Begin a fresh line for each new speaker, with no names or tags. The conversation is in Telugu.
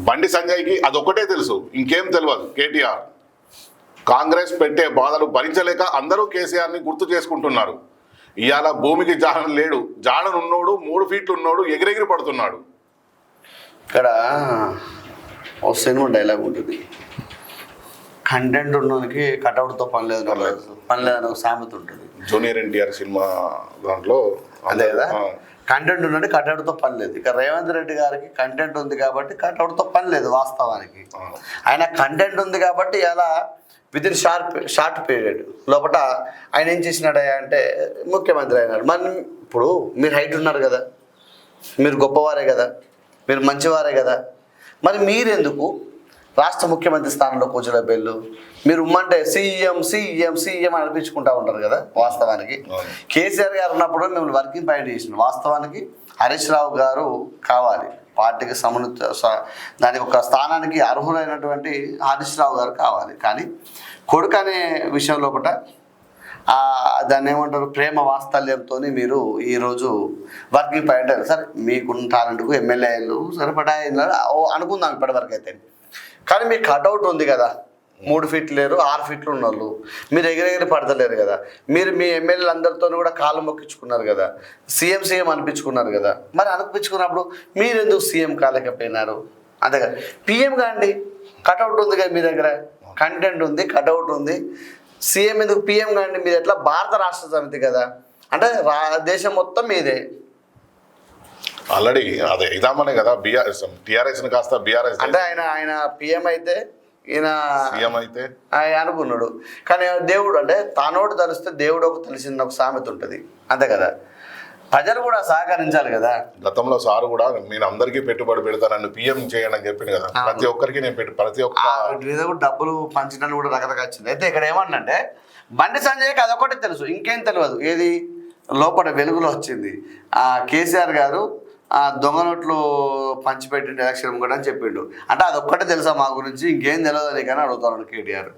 బండి సంజయ్కి అదొక్కటే తెలుసు, ఇంకేం తెలియదు. కేటీఆర్ కాంగ్రెస్ పెట్టే బాధలు భరించలేక అందరూ కేసీఆర్ని గుర్తు చేసుకుంటున్నారు. ఇవాళ భూమికి జాడను లేడు, జాడనున్నోడు 3 ఫీట్లు ఉన్నోడు ఎగిరెగిరి పడుతున్నాడు.
ఇక్కడ ఒక సినిమా డైలాగ్ ఉంటుంది, కంటెంట్ ఉన్నోనికి కటౌట్తో పని లేదని ఒక సామెత ఉంటుంది.
జూనియర్ ఎన్టీఆర్ సినిమా దాంట్లో
అదే కదా, కంటెంట్ ఉన్నది కటౌట్తో పని లేదు. ఇక రేవంత్ రెడ్డి గారికి కంటెంట్ ఉంది కాబట్టి కటౌట్తో పని లేదు. వాస్తవానికి ఆయన కంటెంట్ ఉంది కాబట్టి ఇలా వితిన్ షార్ట్ పీరియడ్ లోపల ఆయన ఏం చేసినాడయ్యా అంటే ముఖ్యమంత్రి అయినాడు. మరి ఇప్పుడు మీరు హైట్ ఉన్నారు కదా, మీరు గొప్పవారే కదా, మీరు మంచివారే కదా, మరి మీరెందుకు రాష్ట్ర ముఖ్యమంత్రి స్థానంలో కూర్చోబెళ్ళు? మీరు ఉమ్మంటే సీఎం సీఎం సీఎం అనిపించుకుంటా ఉంటారు కదా. వాస్తవానికి కేసీఆర్ గారు ఉన్నప్పుడు మిమ్మల్ని వర్కింగ్ పాయింట్ చేసిన. వాస్తవానికి హరీష్ రావు గారు కావాలి పార్టీకి దానికి ఒక స్థానానికి అర్హులైనటువంటి హరీష్ రావు గారు కావాలి. కానీ కొడుకు అనే విషయం లోపల దాన్ని ఏమంటారు, ప్రేమ వాత్సల్యంతో మీరు ఈరోజు వర్కింగ్ పాయింట్ సరే మీకున్న టాలెంట్కు ఎమ్మెల్యేలు సరిపడా అనుకుందాం ఇప్పటివరకు అయితే. కానీ మీకు కటౌట్ ఉంది కదా, 3 ఫీట్లు లేరు 6 ఫీట్లు ఉన్నోళ్ళు, మీరు ఎగిరెగిరి పడతలేరు కదా, మీరు మీ ఎమ్మెల్యేలు అందరితో కూడా కాళ్ళు మొక్కించుకున్నారు కదా, సీఎం అనిపించుకున్నారు కదా. మరి అనిపించుకున్నప్పుడు మీరు ఎందుకు సీఎం కాలేకపోయినారు? అంతే కదా, పిఎం కాండి, కటౌట్ ఉంది కదా మీ దగ్గర, కంటెంట్ ఉంది, కటౌట్ ఉంది. సీఎం ఎందుకు పిఎం కాండి, మీరు ఎట్లా భారత రాష్ట్ర సమితి కదా, అంటే దేశం మొత్తం మీదే.
ఆల్రెడీ అదే ఇదామనే కదా టీఆర్ఎస్ కాస్త బీఆర్ఎస్
అంటే ఆయన పిఎం అయితే ఈయన
సీఎం అయితే
అనుకున్నాడు. కానీ దేవుడు అంటే తానోడు తలిస్తే దేవుడు ఒక తెలిసిన ఒక సామెత ఉంటుంది. అంతే కదా, ప్రజలు కూడా సహకరించాలి కదా.
గతంలో సారు కూడా నేను అందరికీ పెట్టుబడి పెడతానని పిఎం చేయని అని చెప్పింది కదా. ప్రతి ఒక్కరికి నేను ప్రతి ఒక్క
డబ్బులు పంచడానికి కూడా రకరకాల వచ్చింది. అయితే ఇక్కడ ఏమన్నంటే బండి సంజయ్కి అదొకటి తెలుసు, ఇంకేం తెలియదు. ఏది లోపల వెలుగులో వచ్చింది, కేసీఆర్ గారు దొంగ నోట్లు పంచిపెట్టిండు ఎలక్షన్ కూడా అని చెప్పిండు. అంటే అదొక్కటే తెలుసా మా గురించి, ఇంకేం తెలియదు అని కానీ అడుగుతాను కేటీఆర్.